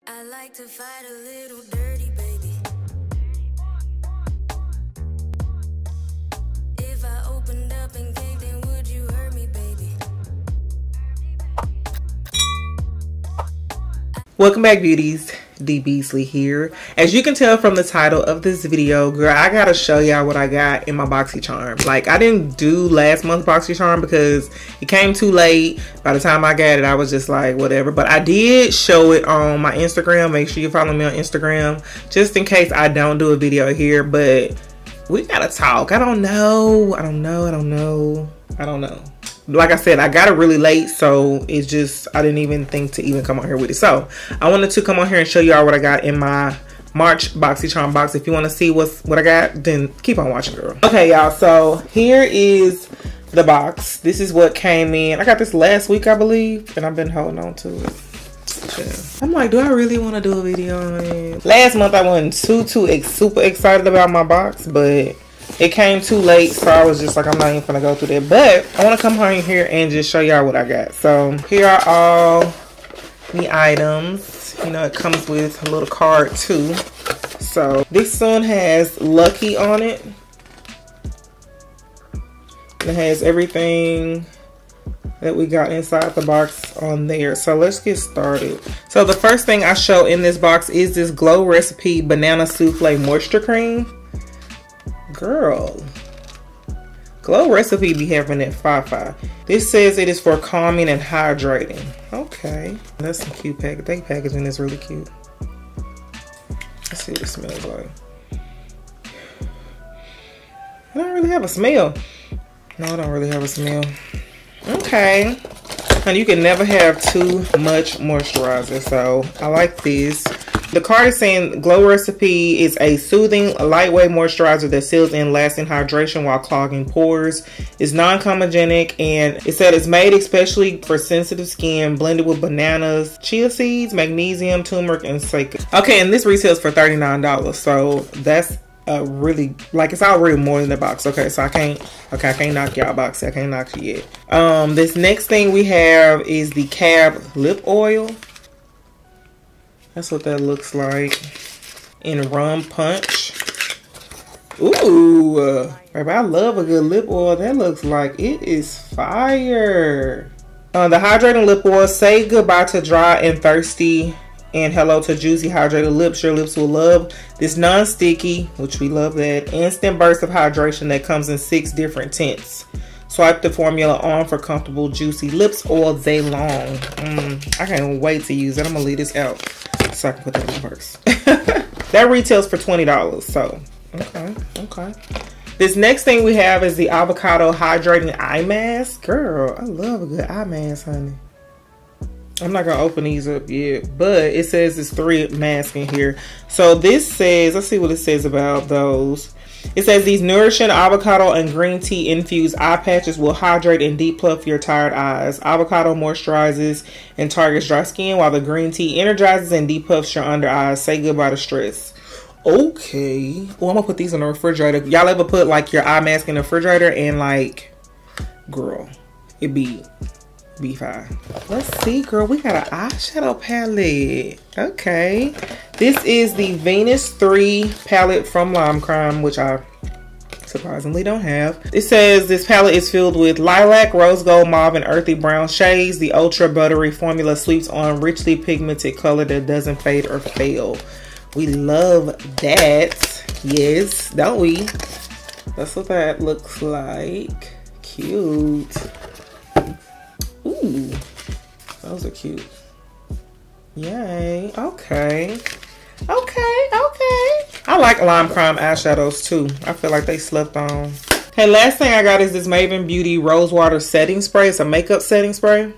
I like to fight a little dirty, baby. If I opened up and caved in, would you hurt me, baby? Welcome back, beauties. D.Beasley here. As you can tell from the title of this video, girl, I gotta show y'all what I got in my Boxy charm. Like, I didn't do last month's Boxy charm because it came too late. By the time I got it, I was just like, whatever. But I did show it on my Instagram. Make sure you follow me on Instagram, just in case I don't do a video here. But we gotta talk. I don't know. Like I said, I got it really late, so it's just, I didn't even think to even come on here with it. So I wanted to come on here and show y'all what I got in my March Boxy charm box. If you want to see what I got, then keep on watching, girl. Okay, y'all, so here is the box. This is what came in. I got this last week, I believe, and I've been holding on to it. Yeah. I'm like, do I really want to do a video on it? Last month I wasn't super excited about my box, but it came too late, so I was just like, I'm not even gonna go through that. But I want to come on here and just show y'all what I got. So here are all the items. You know, it comes with a little card too. So this one has Lucky on it. It has everything that we got inside the box on there. So let's get started. So the first thing I show in this box is this Glow Recipe Banana Souffle Moisture Cream. Girl, Glow Recipe be having that fi. This says it is for calming and hydrating. Okay, that's some cute packaging. They packaging is really cute. Let's see what it smells like. I don't really have a smell. No, I don't really have a smell. Okay, and you can never have too much moisturizer, so I like this. The card is saying Glow Recipe is a soothing, lightweight moisturizer that seals in lasting hydration while clogging pores. It's non-comedogenic, and it said it's made especially for sensitive skin, blended with bananas, chia seeds, magnesium, turmeric, and sake. Okay, and this retails for $39, so that's really, like, it's already more than the box. Okay, so I can't knock y'all Boxy. I can't knock you yet. This next thing we have is the Cab Lip Oil. That's what that looks like in Rum Punch. Ooh, baby, I love a good lip oil. That looks like it is fire. The hydrating lip oil, say goodbye to dry and thirsty and hello to juicy hydrated lips. Your lips will love this non-sticky, which we love that, instant burst of hydration that comes in 6 different tints. Swipe the formula on for comfortable, juicy lips all day long. I can't wait to use it. I'm gonna leave this out so I can put that in my purse. That retails for $20, so okay. This next thing we have is the Avocado Hydrating Eye Mask. Girl, I love a good eye mask, honey. I'm not gonna open these up yet, but it says there's 3 masks in here. So this says, let's see what it says about those. It says these nourishing avocado and green tea infused eye patches will hydrate and depuff your tired eyes. Avocado moisturizes and targets dry skin, while the green tea energizes and depuffs your under eyes. Say goodbye to stress. Okay. Well, I'm gonna put these in the refrigerator. Y'all ever put like your eye mask in the refrigerator and like, girl, it be fine. Let's see, girl, we got an eyeshadow palette. Okay, this is the Venus 3 palette from Lime Crime, which I surprisingly don't have. It says this palette is filled with lilac, rose gold, mauve, and earthy brown shades. The ultra buttery formula sweeps on richly pigmented color that doesn't fade or fail. We love that. Yes, don't we? That's what that looks like. Cute. Ooh, those are cute. Yay. Okay. I like Lime Crime eyeshadows too. I feel like they slept on. Hey, last thing I got is this Maven Beauty Rosewater Setting Spray. It's a makeup setting spray.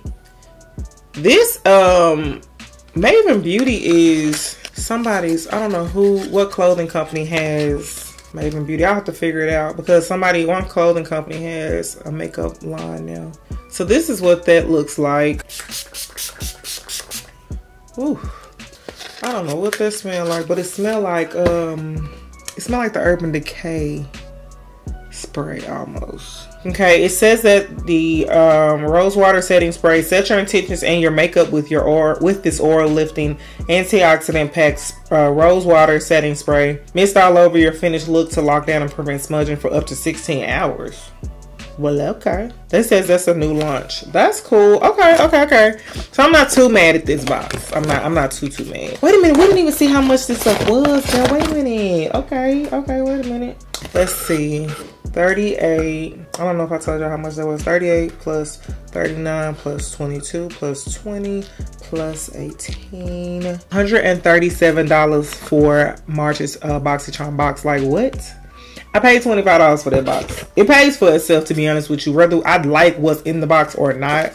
This Maven Beauty is somebody's, I don't know what clothing company has Maven Beauty. I'll have to figure it out because one clothing company has a makeup line now. So this is what that looks like. Ooh, I don't know what that smells like, but it smells like the Urban Decay spray almost. Okay, it says that the rose water setting spray, set your intentions and your makeup with this oil lifting antioxidant packed rose water setting spray. Mist all over your finished look to lock down and prevent smudging for up to 16 hours. Well, okay. That says that's a new launch. That's cool. Okay. So I'm not too mad at this box. I'm not too mad. Wait a minute. We didn't even see how much this stuff was. Now, wait a minute. Okay. Wait a minute. Let's see. 38. I don't know if I told y'all how much that was. 38 plus 39 plus 22 plus 20 plus 18. $137 for March's BoxyCharm box. Like, what? I paid $25 for that box. It pays for itself, to be honest with you. Whether I like what's in the box or not,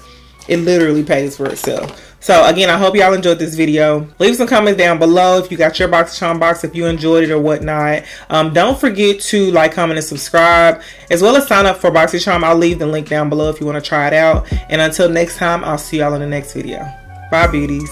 it literally pays for itself. So again, I hope y'all enjoyed this video. Leave some comments down below if you got your BoxyCharm box, if you enjoyed it or whatnot. Don't forget to like, comment, and subscribe, as well as sign up for BoxyCharm. I'll leave the link down below if you want to try it out. And until next time, I'll see y'all in the next video. Bye, beauties.